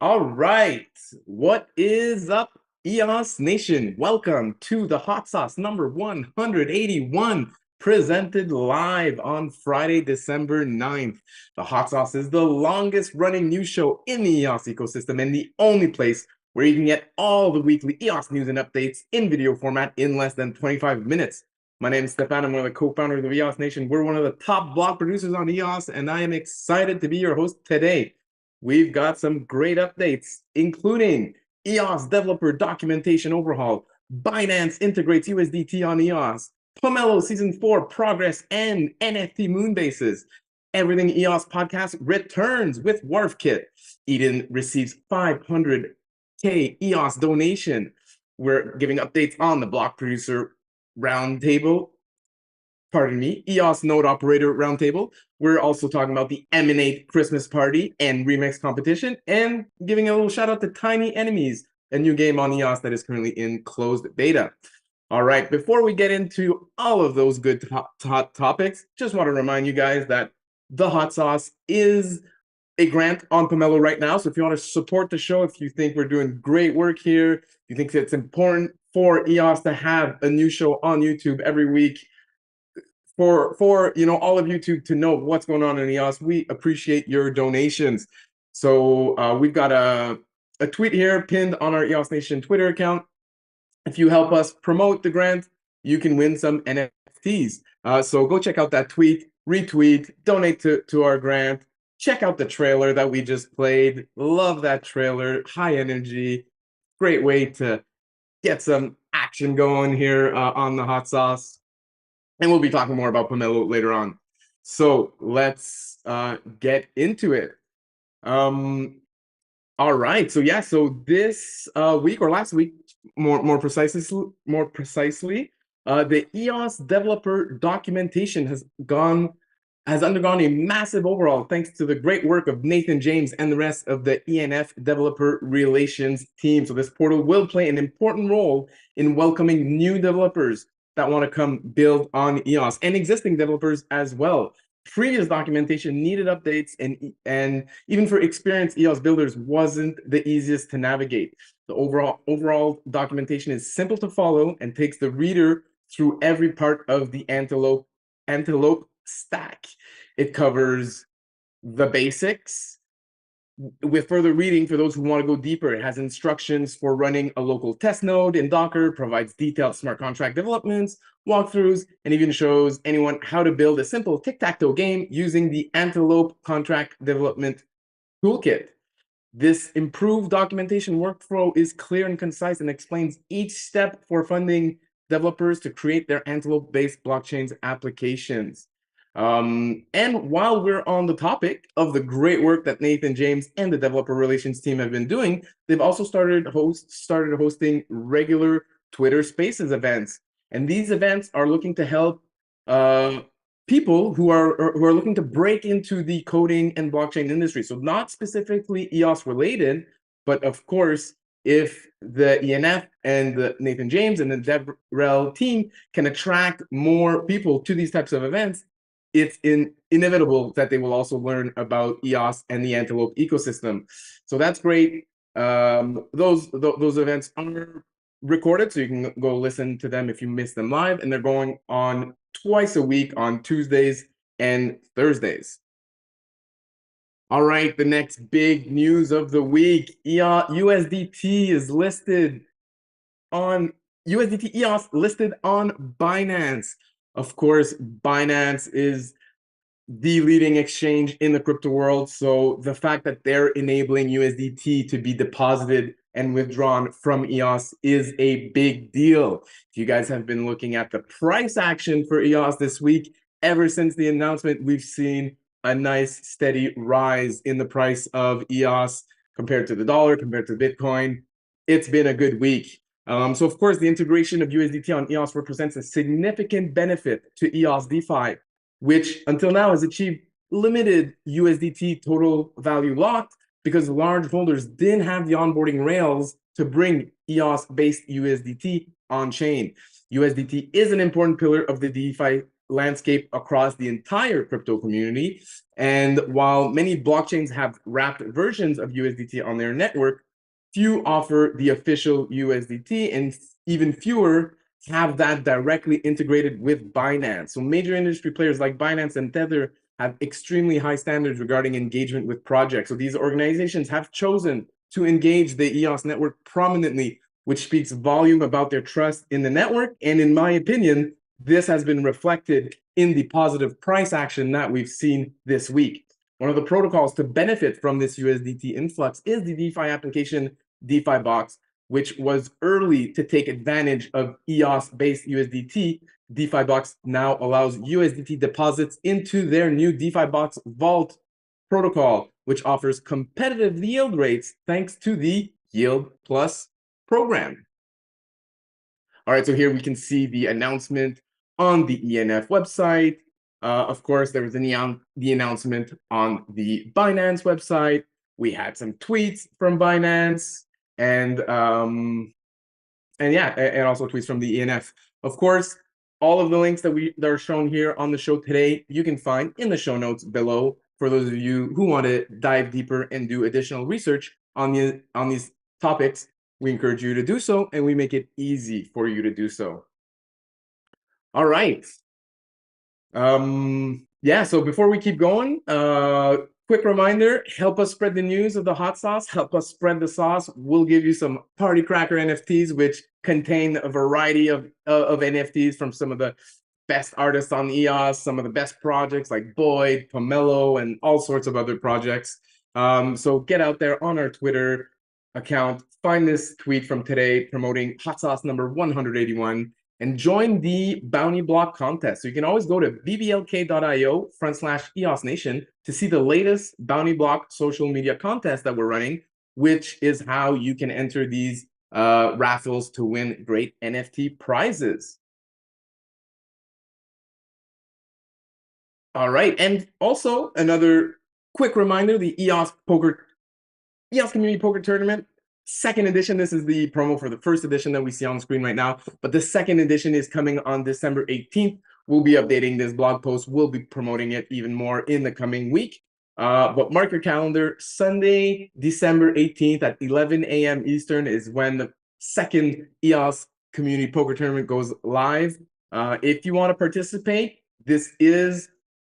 All right, what is up, EOS Nation? Welcome to the Hot Sauce number 181, presented live on Friday, December 9th. The Hot Sauce is the longest running news show in the EOS ecosystem and the only place where you can get all the weekly EOS news and updates in video format in less than 25 minutes. My name is Stephane. I'm one of the co-founders of EOS Nation. We're one of the top blog producers on EOS, and I am excited to be your host today. We've got some great updates, including EOS Developer Documentation Overhaul, Binance integrates USDT on EOS, Pomelo Season 4 Progress and NFT Moonbases, Everything EOS Podcast returns with WharfKit, Eden receives 500K EOS donation. We're giving updates on the block producer Roundtable, EOS Node Operator Roundtable. We're also talking about the Emanate Christmas Party and Remix competition, and giving a little shout out to Tiny Enemies, a new game on EOS that is currently in closed beta. All right, before we get into all of those good hot topics, just want to remind you guys that the Hot Sauce is a grant on Pomelo right now. So if you want to support the show, if you think we're doing great work here, you think it's important for EOS to have a new show on YouTube every week, for all of you to know what's going on in EOS, we appreciate your donations. So we've got a tweet here pinned on our EOS Nation Twitter account. If you help us promote the grant, you can win some NFTs. So go check out that tweet, retweet, donate to our grant. Check out the trailer that we just played. Love that trailer. High energy. Great way to get some action going here on the Hot Sauce. And we'll be talking more about Pomelo later on. So let's get into it. All right. So yeah. So this week, or last week, more precisely, the EOS Developer Documentation has undergone a massive overhaul thanks to the great work of Nathan James and the rest of the ENF Developer Relations team. So this portal will play an important role in welcoming new developers that want to come build on EOS, and existing developers as well. Previous documentation needed updates, and even for experienced EOS builders wasn't the easiest to navigate. The overall documentation is simple to follow and takes the reader through every part of the Antelope stack. It covers the basics, with further reading for those who want to go deeper. It has instructions for running a local test node in Docker, provides detailed smart contract developments, walkthroughs, and even shows anyone how to build a simple tic-tac-toe game using the Antelope Contract Development Toolkit. This improved documentation workflow is clear and concise and explains each step for funding developers to create their Antelope-based blockchains applications. And while we're on the topic of the great work that Nathan James and the developer relations team have been doing, they've also started hosting regular Twitter Spaces events. And these events are looking to help people who are looking to break into the coding and blockchain industry. So not specifically EOS related, but of course, if the ENF and the Nathan James and the DevRel team can attract more people to these types of events, it's inevitable that they will also learn about EOS and the Antelope ecosystem. So that's great. Those events are recorded, so you can go listen to them if you miss them live, and they're going on twice a week on Tuesdays and Thursdays. All right, the next big news of the week: USDT is listed on USDT EOS listed on Binance. Of course, Binance is the leading exchange in the crypto world. So the fact that they're enabling USDT to be deposited and withdrawn from EOS is a big deal. If you guys have been looking at the price action for EOS this week, ever since the announcement, we've seen a nice steady rise in the price of EOS compared to the dollar, compared to Bitcoin. It's been a good week. So of course, the integration of USDT on EOS represents a significant benefit to EOS DeFi, which until now has achieved limited USDT total value locked because large holders didn't have the onboarding rails to bring EOS-based USDT on-chain. USDT is an important pillar of the DeFi landscape across the entire crypto community. And while many blockchains have wrapped versions of USDT on their network, few offer the official USDT, and even fewer have that directly integrated with Binance. So major industry players like Binance and Tether have extremely high standards regarding engagement with projects. So these organizations have chosen to engage the EOS network prominently, which speaks volume about their trust in the network. And in my opinion, this has been reflected in the positive price action that we've seen this week. One of the protocols to benefit from this USDT influx is the DeFi application DeFi Box, which was early to take advantage of EOS-based USDT. DeFi Box now allows USDT deposits into their new DeFi Box Vault protocol, which offers competitive yield rates thanks to the Yield Plus program. All right, so here we can see the announcement on the ENF website. Of course, there was the announcement on the Binance website. We had some tweets from Binance, and also tweets from the ENF. Of course, all of the links that are shown here on the show today, you can find in the show notes below for those of you who want to dive deeper and do additional research on these topics. We encourage you to do so, and we make it easy for you to do so. All right. So before we keep going, quick reminder, help us spread the news of the hot sauce, help us spread the sauce. We'll give you some party cracker NFTs, which contain a variety of NFTs from some of the best artists on EOS, some of the best projects like Boyd, Pomelo, and all sorts of other projects. So get out there on our Twitter account, find this tweet from today promoting hot sauce number 181, and join the bounty block contest. So you can always go to bblk.io/EOS Nation to see the latest bounty block social media contest that we're running, which is how you can enter these raffles to win great NFT prizes. All right, and also another quick reminder, the EOS Community Poker Tournament, second edition. This is the promo for the first edition that we see on the screen right now, but the second edition is coming on December 18th. We'll be updating this blog post. We'll be promoting it even more in the coming week. But mark your calendar, Sunday, December 18th at 11 a.m. Eastern is when the second EOS Community Poker Tournament goes live. If you want to participate, this is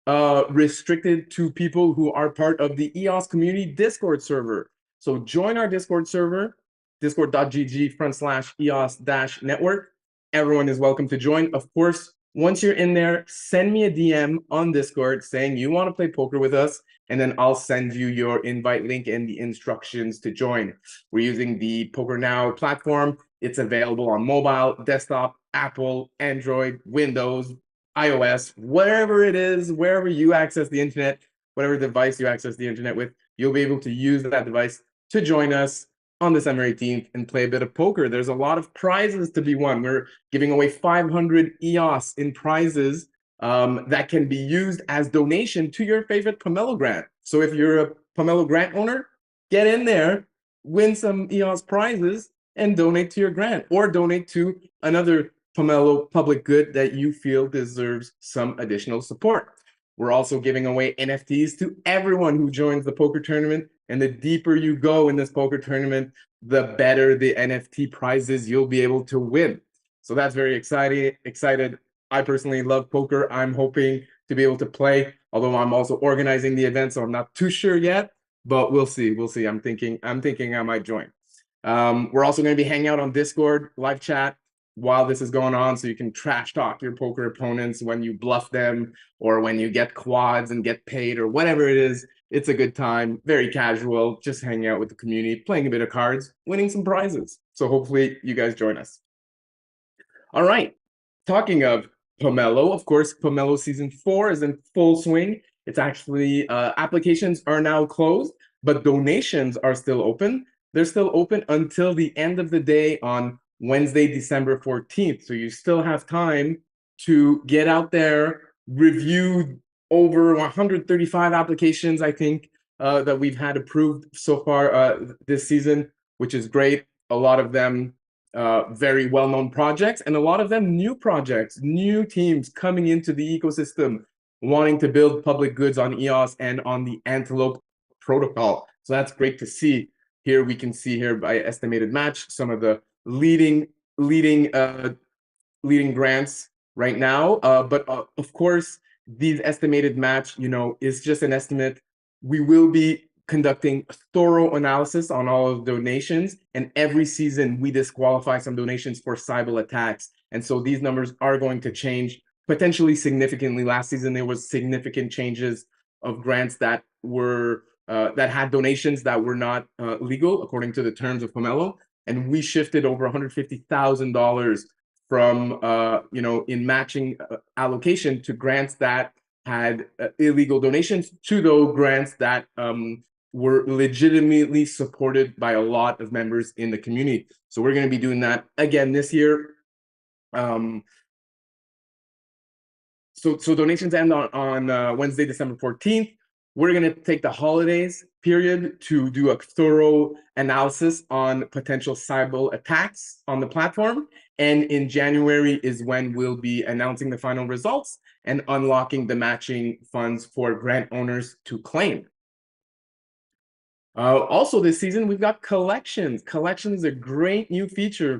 restricted to people who are part of the EOS Community Discord server. So join our Discord server, discord.gg/EOS-network. Everyone is welcome to join. Of course, once you're in there, send me a DM on Discord saying you want to play poker with us, and then I'll send you your invite link and the instructions to join. We're using the Poker Now platform. It's available on mobile, desktop, Apple, Android, Windows, iOS, wherever it is, wherever you access the internet, whatever device you access the internet with, you'll be able to use that device to join us on December 18th and play a bit of poker. There's a lot of prizes to be won. We're giving away 500 EOS in prizes that can be used as donation to your favorite Pomelo grant. So if you're a Pomelo grant owner, get in there, win some EOS prizes, and donate to your grant, or donate to another Pomelo public good that you feel deserves some additional support. We're also giving away NFTs to everyone who joins the poker tournament. And the deeper you go in this poker tournament, the better the NFT prizes you'll be able to win. So that's very excited. I personally love poker. I'm hoping to be able to play, although I'm also organizing the event, so I'm not too sure yet, but we'll see. I'm thinking I might join. We're also going to be hanging out on Discord, live chat, while this is going on, so you can trash talk your poker opponents when you bluff them or when you get quads and get paid or whatever it is. It's a good time, very casual, just hanging out with the community, playing a bit of cards, winning some prizes. So hopefully you guys join us. All right, talking of Pomelo, of course, Pomelo Season 4 is in full swing. It's actually, applications are now closed, but donations are still open. They're still open until the end of the day on Wednesday, December 14th. So you still have time to get out there, review over 135 applications, I think, that we've had approved so far this season, which is great. A lot of them very well-known projects, and a lot of them new projects, new teams coming into the ecosystem, wanting to build public goods on EOS and on the Antelope protocol. So that's great to see. Here we can see here by estimated match some of the leading grants right now. But of course, these estimated match, is just an estimate. We will be conducting a thorough analysis on all of donations, and every season we disqualify some donations for cyber attacks. And so these numbers are going to change potentially significantly. Last season, there was significant changes of grants that were that had donations that were not legal according to the terms of Pomelo, and we shifted over $150,000 from in matching allocation to grants that had illegal donations to those grants that were legitimately supported by a lot of members in the community. So we're going to be doing that again this year. So donations end on Wednesday, December 14th. We're going to take the holidays period to do a thorough analysis on potential cyber attacks on the platform. And in January is when we'll be announcing the final results and unlocking the matching funds for grant owners to claim. Also this season, we've got collections. Collections is a great new feature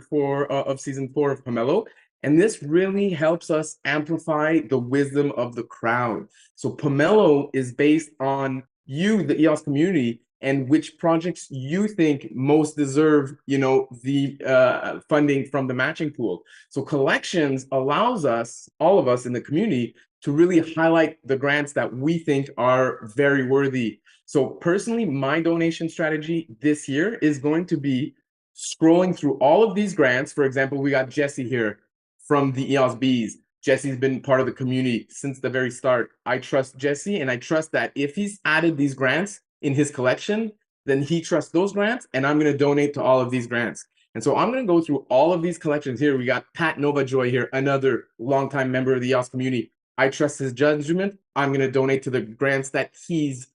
of season 4 of Pomelo. And this really helps us amplify the wisdom of the crowd. So Pomelo is based on you, the EOS community, and which projects you think most deserve, the funding from the matching pool. So collections allows us, all of us in the community, to really highlight the grants that we think are very worthy. So personally, my donation strategy this year is going to be scrolling through all of these grants. For example, we got Jesse here from the EOS Bees. Jesse's been part of the community since the very start. I trust Jesse, and I trust that if he's added these grants in his collection, then he trusts those grants, and I'm going to donate to all of these grants. And so I'm going to go through all of these collections here. We got Pat Novajoy here, another longtime member of the EOS community. I trust his judgment. I'm going to donate to the grants that he's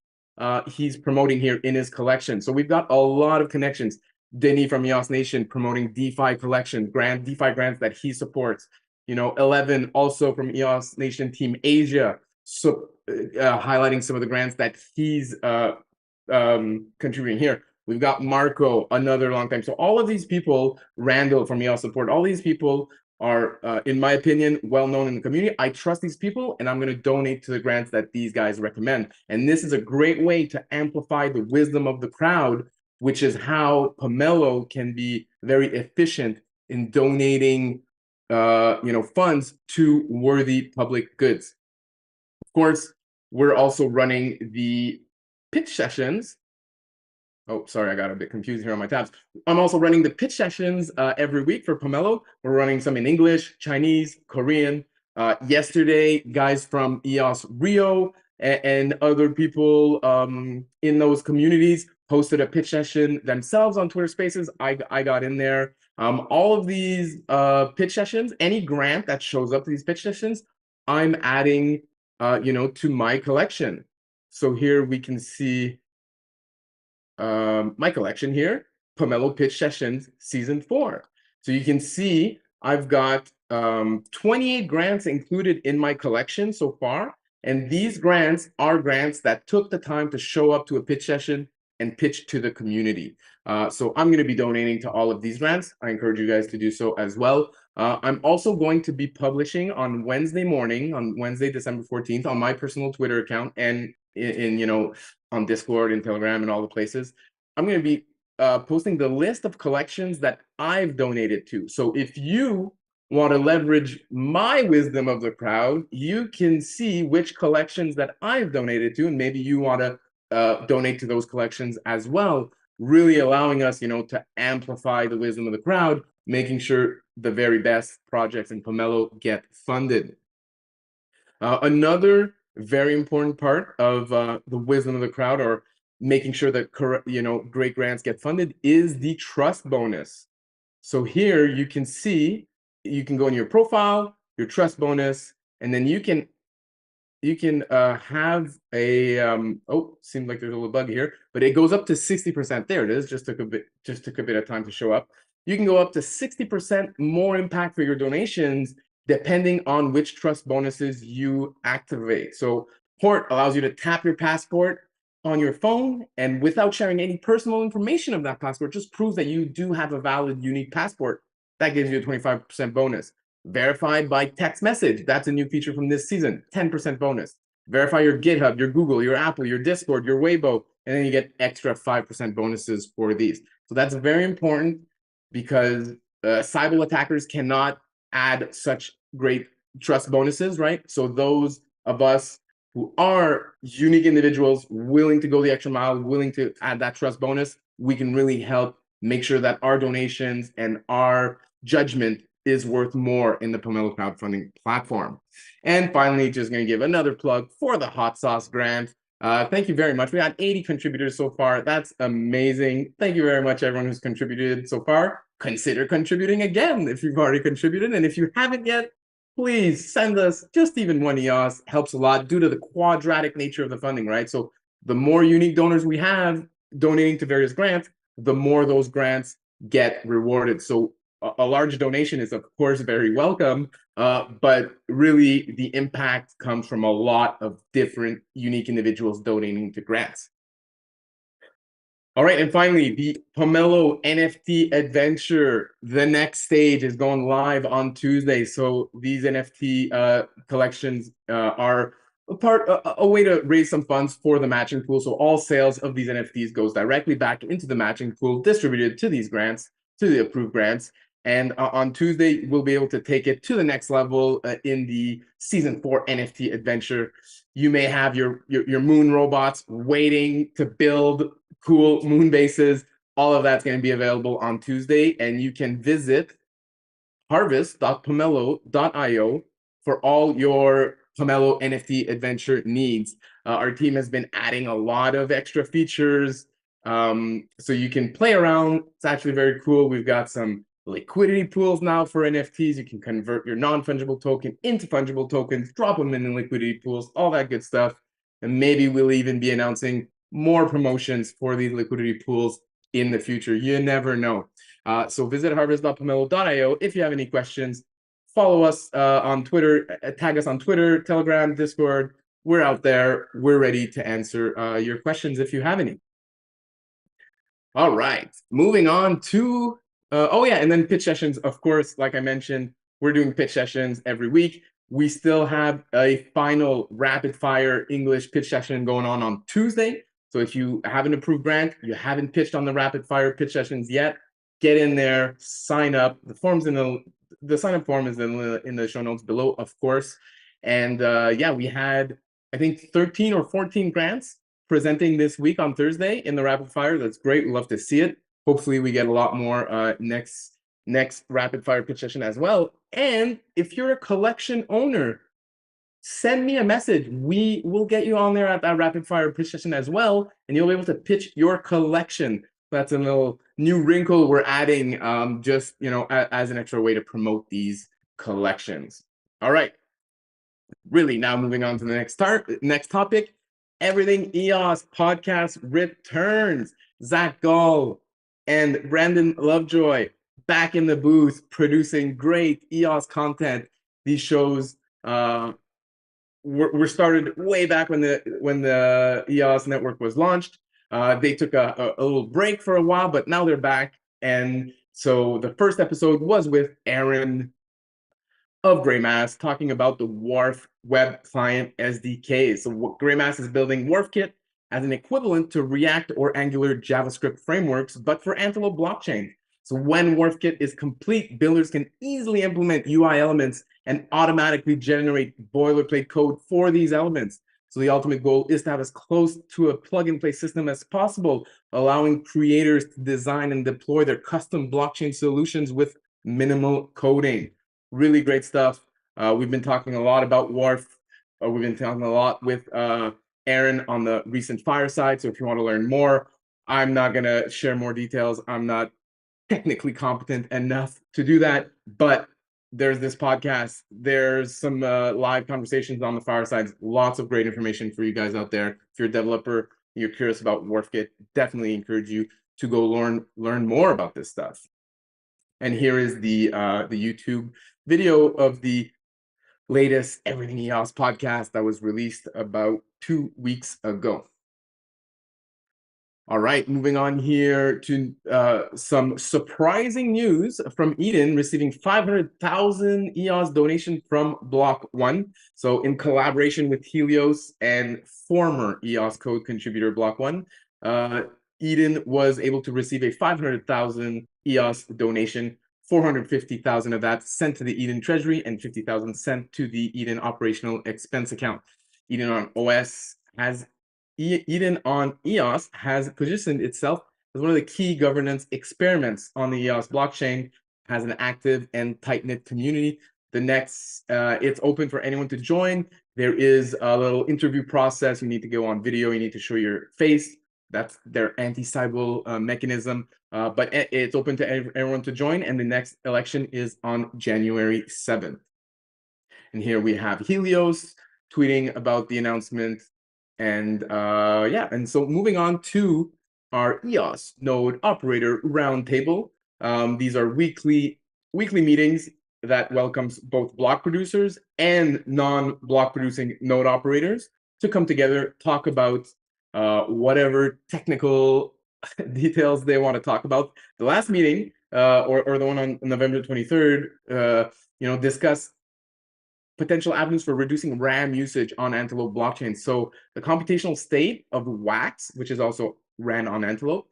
promoting here in his collection. So we've got a lot of connections. Denny from EOS Nation promoting DeFi collection, DeFi grants that he supports. 11 also from EOS Nation Team Asia, so highlighting some of the grants that he's contributing here. We've got Marco, another long time. So all of these people, Randall from EOS Support, all these people are, in my opinion, well-known in the community. I trust these people, and I'm going to donate to the grants that these guys recommend. And this is a great way to amplify the wisdom of the crowd, which is how Pomelo can be very efficient in donating, funds to worthy public goods. Of course, we're also running the pitch sessions. Oh, sorry, I got a bit confused here on my tabs. I'm also running the pitch sessions every week for Pomelo. We're running some in English, Chinese, Korean. Yesterday, guys from EOS Rio and other people in those communities posted a pitch session themselves on Twitter Spaces. I got in there. All of these pitch sessions, any grant that shows up to these pitch sessions, I'm adding, to my collection. So here we can see my collection here, Pomelo Pitch Sessions Season 4. So you can see I've got 28 grants included in my collection so far. And these grants are grants that took the time to show up to a pitch session and pitch to the community. So I'm going to be donating to all of these grants. I encourage you guys to do so as well. I'm also going to be publishing on Wednesday morning, on Wednesday, December 14th, on my personal Twitter account and on Discord and Telegram and all the places. I'm going to be posting the list of collections that I've donated to. So if you want to leverage my wisdom of the crowd, you can see which collections that I've donated to, and maybe you want to donate to those collections as well, really allowing us, to amplify the wisdom of the crowd, making sure the very best projects in Pomelo get funded. Another very important part of the wisdom of the crowd, or making sure that great grants get funded, is the trust bonus. So here you can see, you can go in your profile, your trust bonus, and then you can have a seems like there's a little bug here, but it goes up to 60%. There it is. Just took a bit of time to show up. you can go up to 60% more impact for your donations depending on which trust bonuses you activate. So Port allows you to tap your passport on your phone, and without sharing any personal information of that passport, just proves that you do have a valid, unique passport. That gives you a 25% bonus. Verified by text message. That's a new feature from this season, 10% bonus. Verify your GitHub, your Google, your Apple, your Discord, your Weibo, and then you get extra 5% bonuses for these. So that's very important because cyber attackers cannot add such great trust bonuses, right? So those of us who are unique individuals willing to go the extra mile, willing to add that trust bonus, we can really help make sure that our donations and our judgment is worth more in the Pomelo crowdfunding platform. And finally, just going to give another plug for the Hot Sauce Grant. Thank you very much. We had 80 contributors so far. That's amazing. Thank you very much, everyone who's contributed so far. Consider contributing again if you've already contributed. And if you haven't yet, please send us just even one EOS. Helps a lot due to the quadratic nature of the funding, right? So the more unique donors we have donating to various grants, the more those grants get rewarded. So a large donation is, of course, very welcome, but really the impact comes from a lot of different unique individuals donating to grants. All right, and finally, the Pomelo NFT adventure. The next stage is going live on Tuesday. So these NFT collections are a way to raise some funds for the matching pool. So all sales of these NFTs goes directly back into the matching pool, distributed to these grants, to the approved grants. And on Tuesday, we'll be able to take it to the next level in the Season 4 NFT adventure. You may have your moon robots waiting to build cool moon bases. All of that's going to be available on Tuesday, and you can visit harvest.pomelo.io for all your Pomelo NFT adventure needs. Our team has been adding a lot of extra features, so you can play around. It's actually very cool. We've got some liquidity pools now for NFTs. You can convert your non-fungible token into fungible tokens, drop them in liquidity pools, all that good stuff. And maybe we'll even be announcing more promotions for these liquidity pools in the future. You never know. So visit harvest.pomelo.io if you have any questions. Follow us on Twitter, tag us on Twitter, Telegram, Discord. We're out there. We're ready to answer your questions if you have any. All right, moving on to, oh yeah, and then pitch sessions, of course, like I mentioned, we're doing pitch sessions every week. We still have a final rapid fire English pitch session going on Tuesday. So if you have an approved grant, you haven't pitched on the rapid fire pitch sessions yet, get in there, sign up. The form's in the sign up form is in the show notes below, of course. And yeah, we had, I think, 13 or 14 grants presenting this week on Thursday in the rapid fire. That's great. We'd love to see it. Hopefully we get a lot more next rapid fire pitch session as well. And if you're a collection owner, send me a message. We will get you on there at that rapid fire pitch session as well, and you'll be able to pitch your collection. That's a little new wrinkle we're adding, just as an extra way to promote these collections. All right, really now moving on to the next topic. Everything EOS podcast returns. Zach Gall and Brandon Lovejoy back in the booth producing great EOS content. These shows were started way back when the EOS network was launched. They took a little break for a while, but now they're back. And so the first episode was with Aaron of Greymass talking about the Wharf web client SDK. So Greymass is building WharfKit as an equivalent to React or Angular JavaScript frameworks, but for Antelope blockchain. So when WharfKit is complete, builders can easily implement UI elements and automatically generate boilerplate code for these elements. So the ultimate goal is to have as close to a plug-and-play system as possible, allowing creators to design and deploy their custom blockchain solutions with minimal coding. Really great stuff. We've been talking a lot about Wharf. We've been talking a lot with Aaron on the recent fireside. So if you want to learn more, I'm not going to share more details. I'm not technically competent enough to do that, but there's this podcast. There's some live conversations on the firesides. Lots of great information for you guys out there. If you're a developer, you're curious about WharfKit, definitely encourage you to go learn more about this stuff. And here is the YouTube video of the latest Everything EOS podcast that was released about 2 weeks ago. All right, moving on here to some surprising news from Eden receiving 500,000 EOS donation from Block One. So in collaboration with Helios and former EOS code contributor Block One, Eden was able to receive a 500,000 EOS donation, 450,000 of that sent to the Eden Treasury and 50,000 sent to the Eden operational expense account. Eden on OS has Eden on EOS has positioned itself as one of the key governance experiments on the EOS blockchain, has an active and tight-knit community. It's open for anyone to join. There is a little interview process. You need to go on video. You need to show your face. That's their anti-cybal mechanism. But it's open to everyone to join. And the next election is on January 7th. And here we have Helios tweeting about the announcement. And and so moving on to our EOS node operator roundtable. These are weekly meetings that welcomes both block producers and non-block producing node operators to come together, talk about whatever technical details they want to talk about. The last meeting, or the one on November 23rd, discuss potential avenues for reducing RAM usage on Antelope blockchain. So the computational state of WAX, which is also ran on Antelope,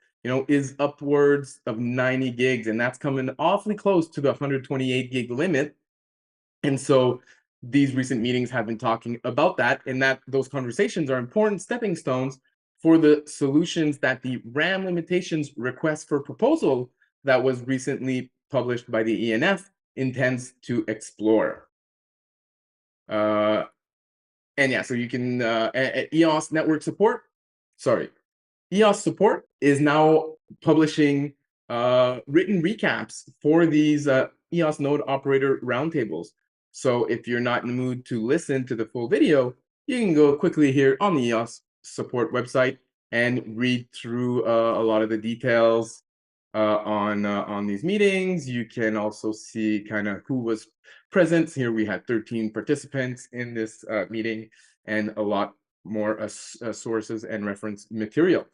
is upwards of 90 gigs, and that's coming awfully close to the 128 gig limit. And so these recent meetings have been talking about that, and that those conversations are important stepping stones for the solutions that the RAM limitations request for proposal that was recently published by the ENF intends to explore. So you can EOS Network support. EOS support is now publishing written recaps for these EOS node operator roundtables. So if you're not in the mood to listen to the full video, you can go quickly here on the EOS support website and read through a lot of the details on these meetings. You can also see kind of who was present. Here we had 13 participants in this meeting and a lot more sources and reference material.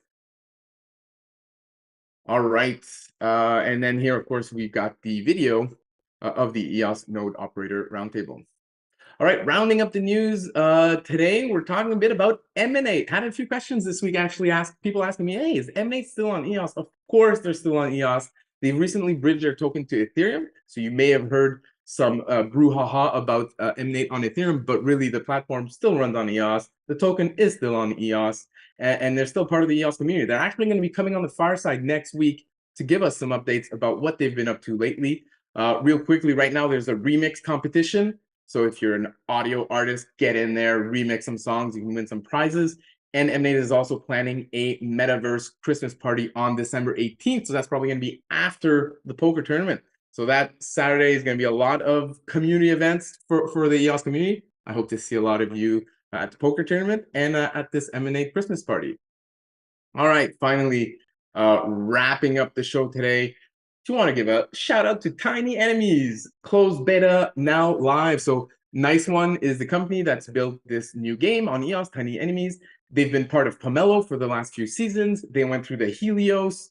All right, and then here, of course, we've got the video of the EOS node operator roundtable. All right, rounding up the news today, we're talking a bit about Emanate. Had a few questions this week, actually, people asking me, hey, is Emanate still on EOS? Of course, they're still on EOS. They recently bridged their token to Ethereum, so you may have heard some brouhaha about Emanate on Ethereum, but really the platform still runs on EOS. The token is still on EOS, and they're still part of the EOS community. They're actually going to be coming on the fireside next week to give us some updates about what they've been up to lately. Real quickly, right now, there's a remix competition. So if you're an audio artist, get in there, remix some songs, you can win some prizes. And Emanate is also planning a metaverse Christmas party on December 18th. So that's probably going to be after the poker tournament. So that Saturday is going to be a lot of community events for the EOS community. I hope to see a lot of you at the poker tournament and at this Emanate Christmas party. All right, finally, wrapping up the show today. Do you want to give a shout out to Tiny Enemies, closed beta now live. So Nice One is the company that's built this new game on EOS, Tiny Enemies. They've been part of Pomelo for the last few seasons. They went through the Helios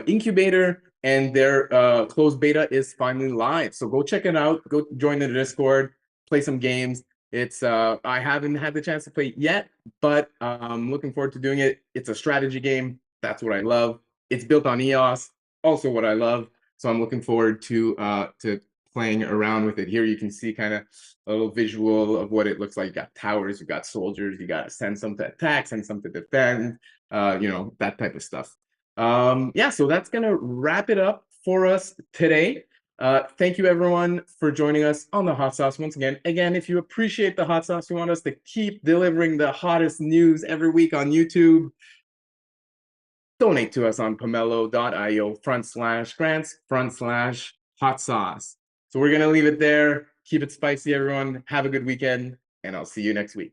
incubator, and their closed beta is finally live. So go check it out. Go join the Discord, play some games. It's I haven't had the chance to play it yet, but I'm looking forward to doing it. It's a strategy game. That's what I love. It's built on EOS. Also what I love. So I'm looking forward to playing around with it. Here you can see kind of a little visual of what it looks like. You got towers, you got soldiers, you got to send some to attack, send some to defend, that type of stuff. So that's going to wrap it up for us today. Thank you everyone for joining us on the Hot Sauce once again. Again, if you appreciate the Hot Sauce, you want us to keep delivering the hottest news every week on YouTube, donate to us on pomelo.io/grants/hot sauce. So we're going to leave it there. Keep it spicy, everyone. Have a good weekend, and I'll see you next week.